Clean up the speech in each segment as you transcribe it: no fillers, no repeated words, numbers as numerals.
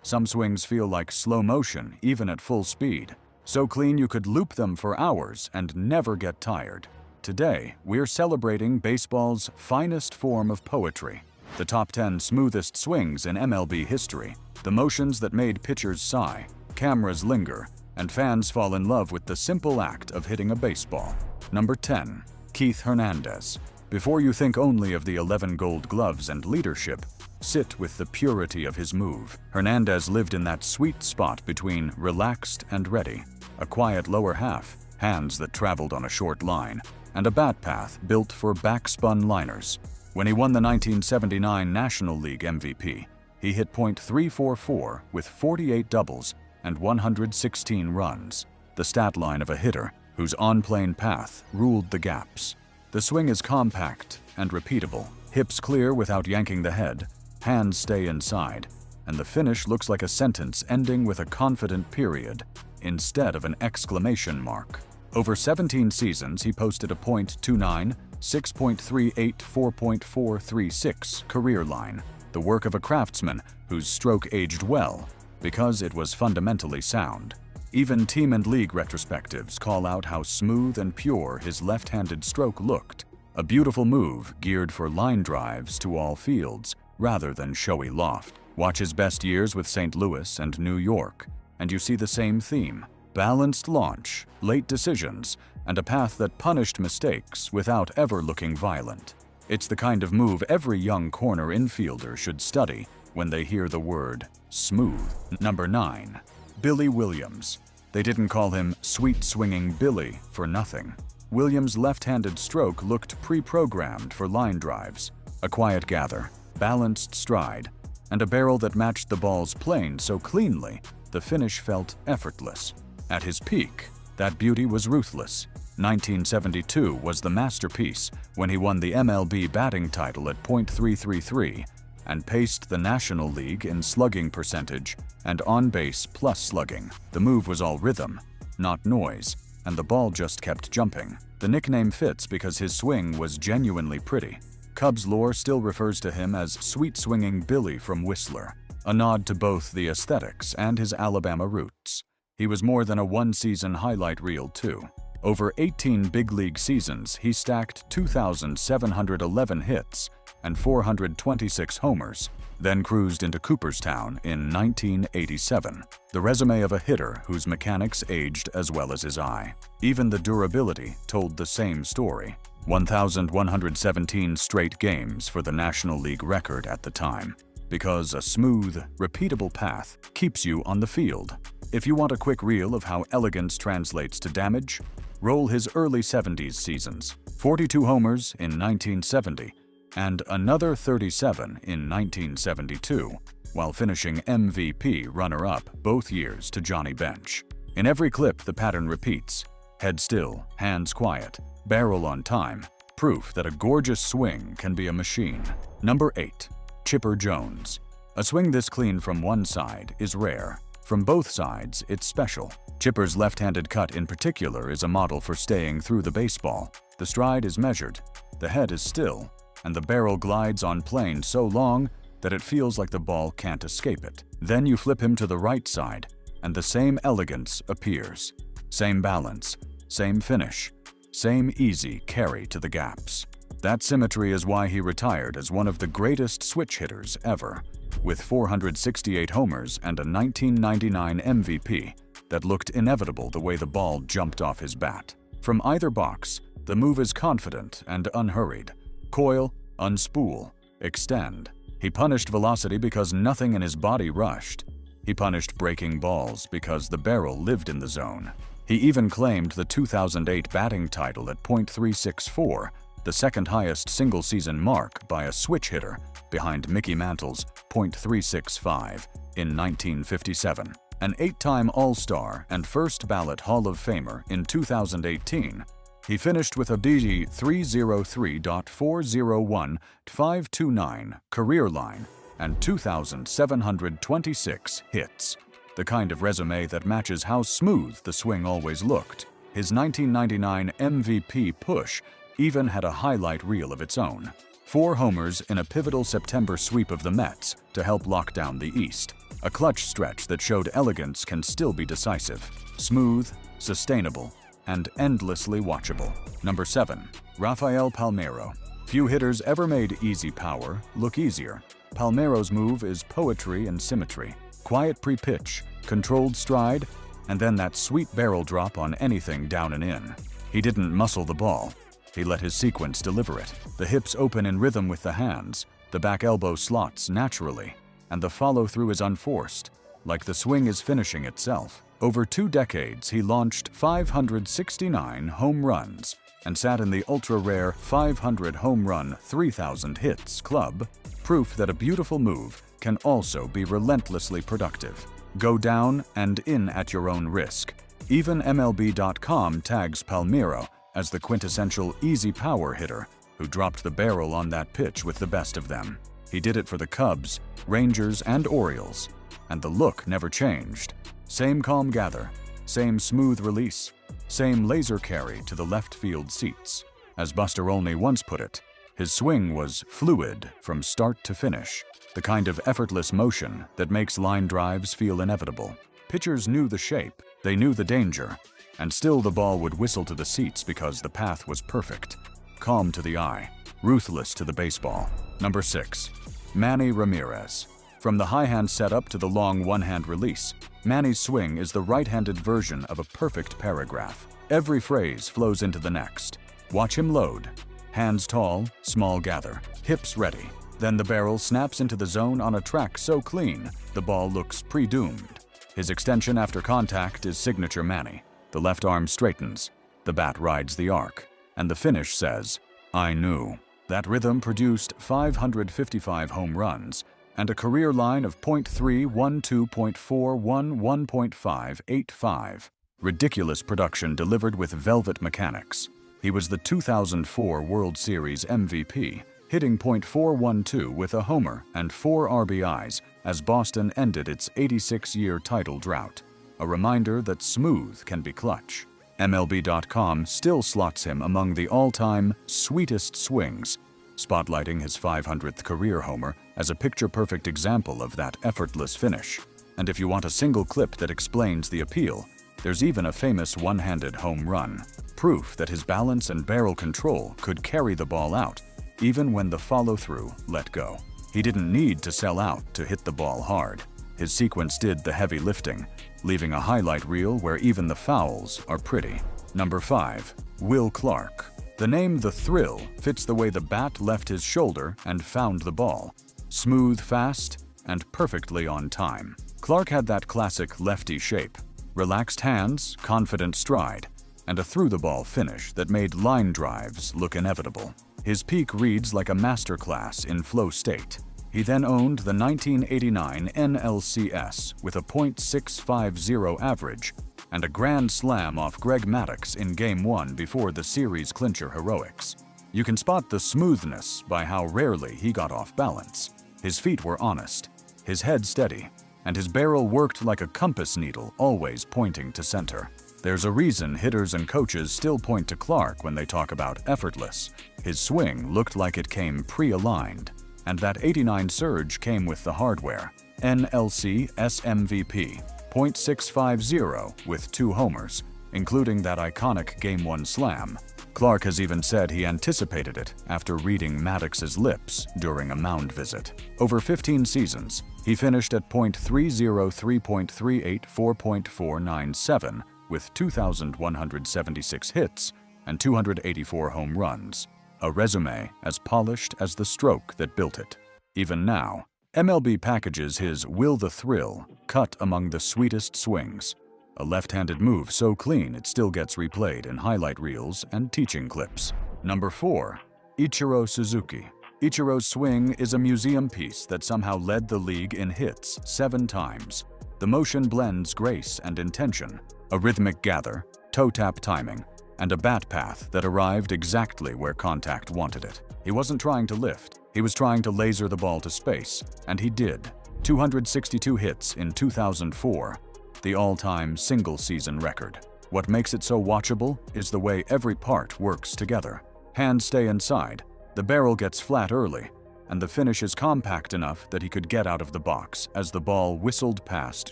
Some swings feel like slow motion even at full speed. So clean you could loop them for hours and never get tired. Today, we're celebrating baseball's finest form of poetry. The top 10 smoothest swings in MLB history. The motions that made pitchers sigh, cameras linger, and fans fall in love with the simple act of hitting a baseball. Number 10. Keith Hernandez. Before you think only of the 11 gold gloves and leadership, sit with the purity of his move. Hernandez lived in that sweet spot between relaxed and ready. A quiet lower half, hands that traveled on a short line, and a bat path built for backspun liners. When he won the 1979 National League MVP, he hit .344 with 48 doubles and 116 runs, the stat line of a hitter whose on-plane path ruled the gaps. The swing is compact and repeatable, hips clear without yanking the head, hands stay inside, and the finish looks like a sentence ending with a confident period instead of an exclamation mark. Over 17 seasons, he posted a .29, 6.38, 4.436 career line, the work of a craftsman whose stroke aged well because it was fundamentally sound. Even team and league retrospectives call out how smooth and pure his left-handed stroke looked, a beautiful move geared for line drives to all fields rather than showy loft. Watch his best years with St. Louis and New York, and you see the same theme: balanced launch, late decisions, and a path that punished mistakes without ever looking violent. It's the kind of move every young corner infielder should study when they hear the word smooth. Number 9. Billy Williams. They didn't call him sweet-swinging Billy for nothing. Williams' left-handed stroke looked pre-programmed for line drives, a quiet gather, balanced stride, and a barrel that matched the ball's plane so cleanly the finish felt effortless. At his peak, that beauty was ruthless. 1972 was the masterpiece when he won the MLB batting title at .333 and paced the National League in slugging percentage and on-base plus slugging. The move was all rhythm, not noise, and the ball just kept jumping. The nickname fits because his swing was genuinely pretty. Cubs lore still refers to him as sweet-swinging Billy from Whistler, a nod to both the aesthetics and his Alabama roots. He was more than a one-season highlight reel, too. Over 18 big league seasons, he stacked 2,711 hits and 426 homers, then cruised into Cooperstown in 1987. The resume of a hitter whose mechanics aged as well as his eye. Even the durability told the same story. 1,117 straight games for the National League record at the time, because a smooth, repeatable path keeps you on the field. If you want a quick reel of how elegance translates to damage, roll his early 70s seasons. 42 homers in 1970, and another 37 in 1972, while finishing MVP runner-up both years to Johnny Bench. In every clip, the pattern repeats: head still, hands quiet, barrel on time, proof that a gorgeous swing can be a machine. Number 8. Chipper Jones. A swing this clean from one side is rare. From both sides, it's special. Chipper's left-handed cut in particular is a model for staying through the baseball. The stride is measured, the head is still, and the barrel glides on plane so long that it feels like the ball can't escape it. Then you flip him to the right side, and the same elegance appears. Same balance, same finish, same easy carry to the gaps. That symmetry is why he retired as one of the greatest switch hitters ever, with 468 homers and a 1999 MVP that looked inevitable the way the ball jumped off his bat. From either box, the move is confident and unhurried. Coil, unspool, extend. He punished velocity because nothing in his body rushed. He punished breaking balls because the barrel lived in the zone. He even claimed the 2008 batting title at .364, the second highest single-season mark by a switch hitter behind Mickey Mantle's .365 in 1957. An 8-time All-Star and first-ballot Hall of Famer in 2018, he finished with a BG 303.401.529 career line and 2,726 hits, the kind of resume that matches how smooth the swing always looked. His 1999 MVP push even had a highlight reel of its own. 4 homers in a pivotal September sweep of the Mets to help lock down the East. A clutch stretch that showed elegance can still be decisive. Smooth, sustainable, and endlessly watchable. Number 7. Rafael Palmeiro. Few hitters ever made easy power look easier. Palmeiro's move is poetry and symmetry. Quiet pre-pitch, controlled stride, and then that sweet barrel drop on anything down and in. He didn't muscle the ball. He let his sequence deliver it. The hips open in rhythm with the hands, the back elbow slots naturally, and the follow-through is unforced, like the swing is finishing itself. Over 2 decades, he launched 569 home runs and sat in the ultra-rare 500 home run 3,000 hits club, proof that a beautiful move can also be relentlessly productive. Go down and in at your own risk. Even MLB.com tags Palmeiro as the quintessential easy power hitter who dropped the barrel on that pitch with the best of them. He did it for the Cubs, Rangers, and Orioles, and the look never changed. Same calm gather, same smooth release, same laser carry to the left field seats. As Buster Olney once put it, his swing was fluid from start to finish, the kind of effortless motion that makes line drives feel inevitable. Pitchers knew the shape, they knew the danger, and still the ball would whistle to the seats because the path was perfect. Calm to the eye, ruthless to the baseball. Number 6. Manny Ramirez. From the high-hand setup to the long one-hand release, Manny's swing is the right-handed version of a perfect paragraph. Every phrase flows into the next. Watch him load. Hands tall, small gather, hips ready. Then the barrel snaps into the zone on a track so clean, the ball looks pre-doomed. His extension after contact is signature Manny. The left arm straightens, the bat rides the arc, and the finish says, "I knew." That rhythm produced 555 home runs and a career line of .312.411.585. Ridiculous production delivered with velvet mechanics. He was the 2004 World Series MVP, hitting .412 with a homer and 4 RBIs as Boston ended its 86-year title drought. A reminder that smooth can be clutch. MLB.com still slots him among the all-time sweetest swings, spotlighting his 500th career homer as a picture-perfect example of that effortless finish. And if you want a single clip that explains the appeal, there's even a famous one-handed home run, proof that his balance and barrel control could carry the ball out, even when the follow-through let go. He didn't need to sell out to hit the ball hard. His sequence did the heavy lifting, leaving a highlight reel where even the fouls are pretty. Number 5. Will Clark. The name The Thrill fits the way the bat left his shoulder and found the ball. Smooth, fast, and perfectly on time. Clark had that classic lefty shape, relaxed hands, confident stride, and a through-the-ball finish that made line drives look inevitable. His peak reads like a masterclass in flow state. He then owned the 1989 NLCS with a .650 average and a grand slam off Greg Maddux in Game 1 before the series clincher heroics. You can spot the smoothness by how rarely he got off balance. His feet were honest, his head steady, and his barrel worked like a compass needle, always pointing to center. There's a reason hitters and coaches still point to Clark when they talk about effortless. His swing looked like it came pre-aligned, and that '89 surge came with the hardware. NLC SMVP, .650 with 2 homers, including that iconic Game 1 slam. Clark has even said he anticipated it after reading Maddox's lips during a mound visit. Over 15 seasons, he finished at .303.384.497 with 2,176 hits and 284 home runs. A resume as polished as the stroke that built it. Even now, MLB packages his Will the Thrill cut among the sweetest swings. A left-handed move so clean it still gets replayed in highlight reels and teaching clips. Number 4. Ichiro Suzuki. Ichiro's swing is a museum piece that somehow led the league in hits 7 times. The motion blends grace and intention, a rhythmic gather, toe-tap timing, and a bat path that arrived exactly where contact wanted it. He wasn't trying to lift, he was trying to laser the ball to space, and he did. 262 hits in 2004, the all-time single-season record. What makes it so watchable is the way every part works together. Hands stay inside, the barrel gets flat early, and the finish is compact enough that he could get out of the box as the ball whistled past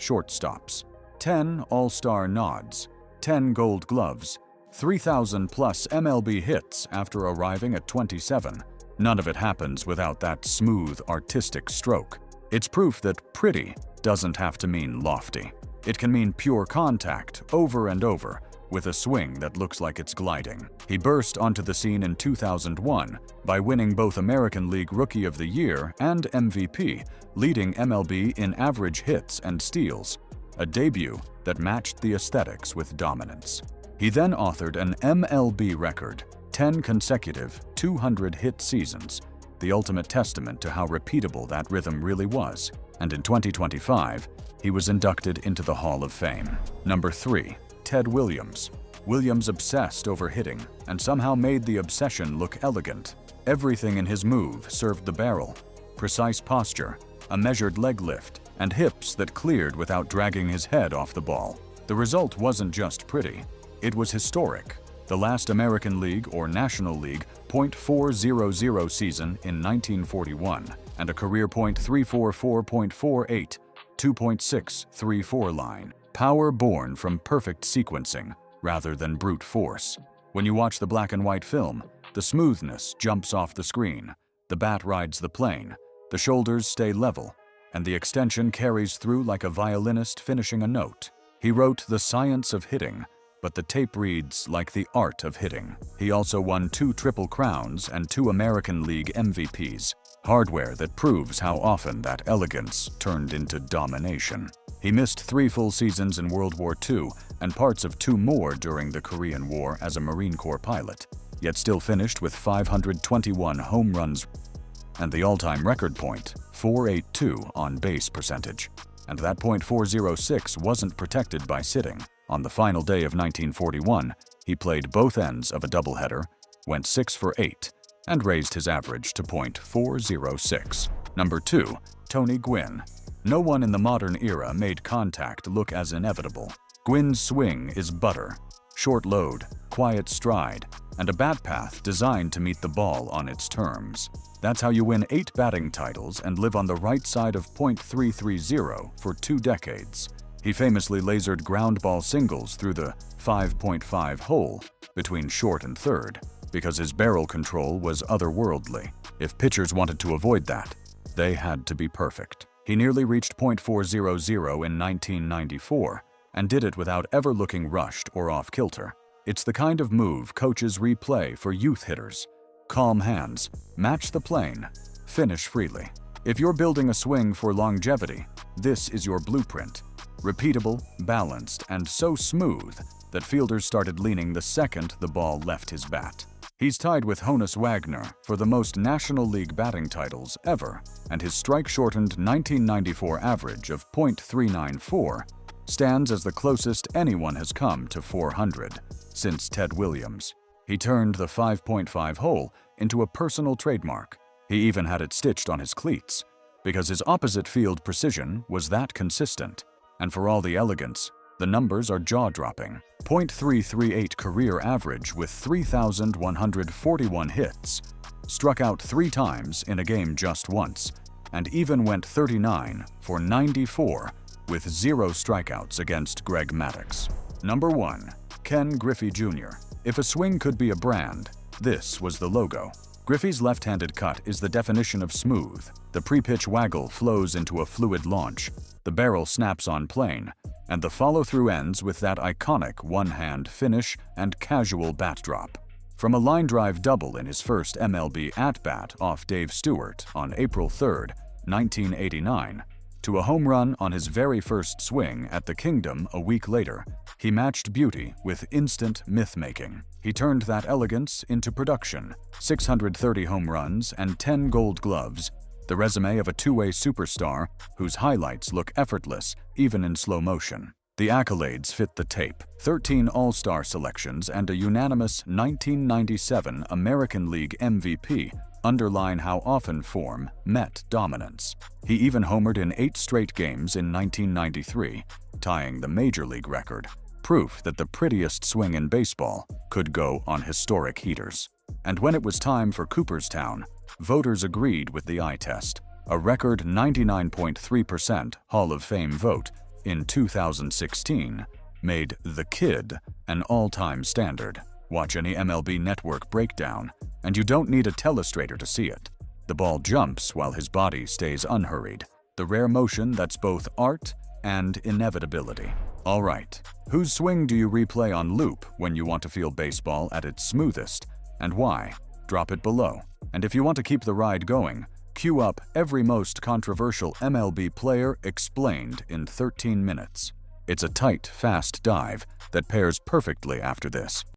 shortstops. 10 All-Star nods, 10 Gold Gloves, 3,000-plus MLB hits after arriving at 27. None of it happens without that smooth, artistic stroke. It's proof that pretty doesn't have to mean lofty. It can mean pure contact over and over, with a swing that looks like it's gliding. He burst onto the scene in 2001 by winning both American League Rookie of the Year and MVP, leading MLB in average hits and steals, a debut that matched the aesthetics with dominance. He then authored an MLB record, 10 consecutive 200-hit seasons, the ultimate testament to how repeatable that rhythm really was. And in 2025, he was inducted into the Hall of Fame. Number 3. Ted Williams. Williams obsessed over hitting and somehow made the obsession look elegant. Everything in his move served the barrel. Precise posture, a measured leg lift, and hips that cleared without dragging his head off the ball. The result wasn't just pretty, it was historic. The last American League or National League .400 season in 1941, and a career .344.48, 2.634 line. Power born from perfect sequencing rather than brute force. When you watch the black and white film, the smoothness jumps off the screen, the bat rides the plane, the shoulders stay level, and the extension carries through like a violinist finishing a note. He wrote The Science of Hitting, but the tape reads like The Art of Hitting. He also won 2 Triple Crowns and 2 American League MVPs, hardware that proves how often that elegance turned into domination. He missed 3 full seasons in World War II and parts of 2 more during the Korean War as a Marine Corps pilot, yet still finished with 521 home runs and the all-time record .482 on-base percentage. And that .406 wasn't protected by sitting. On the final day of 1941, he played both ends of a doubleheader, went 6 for 8, and raised his average to .406. Number 2. Tony Gwynn. No one in the modern era made contact look as inevitable. Gwynn's swing is butter, short load, quiet stride, and a bat path designed to meet the ball on its terms. That's how you win 8 batting titles and live on the right side of .330 for 2 decades. He famously lasered ground ball singles through the 5.5 hole between short and third because his barrel control was otherworldly. If pitchers wanted to avoid that, they had to be perfect. He nearly reached .400 in 1994 and did it without ever looking rushed or off-kilter. It's the kind of move coaches replay for youth hitters. Calm hands, match the plane, finish freely. If you're building a swing for longevity, this is your blueprint. Repeatable, balanced, and so smooth that fielders started leaning the second the ball left his bat. He's tied with Honus Wagner for the most National League batting titles ever, and his strike-shortened 1994 average of .394 stands as the closest anyone has come to 400 since Ted Williams. He turned the 5.5 hole into a personal trademark. He even had it stitched on his cleats, because his opposite field precision was that consistent. And for all the elegance, the numbers are jaw-dropping. .338 career average with 3,141 hits, struck out 3 times in a game just once, and even went 39 for 94 with 0 strikeouts against Greg Maddux. Number 1. Ken Griffey Jr. If a swing could be a brand, this was the logo. Griffey's left-handed cut is the definition of smooth. The pre-pitch waggle flows into a fluid launch, the barrel snaps on plane, and the follow-through ends with that iconic one-hand finish and casual bat drop. From a line drive double in his first MLB at-bat off Dave Stewart on April 3, 1989, to a home run on his very first swing at the Kingdom a week later, he matched beauty with instant myth-making. He turned that elegance into production, 630 home runs and 10 Gold Gloves, the resume of a two-way superstar whose highlights look effortless even in slow motion. The accolades fit the tape. 13 All-Star selections and a unanimous 1997 American League MVP underline how often form met dominance. He even homered in 8 straight games in 1993, tying the Major League record, proof that the prettiest swing in baseball could go on historic heaters. And when it was time for Cooperstown, Voters agreed with the eye test. A record 99.3% Hall of Fame vote in 2016 made The Kid an all-time standard. Watch any MLB Network breakdown, and you don't need a telestrator to see it. The ball jumps while his body stays unhurried. The rare motion that's both art and inevitability. All right, whose swing do you replay on loop when you want to feel baseball at its smoothest, and why? Drop it below. And if you want to keep the ride going, cue up every most controversial MLB player explained in 13 minutes. It's a tight, fast dive that pairs perfectly after this.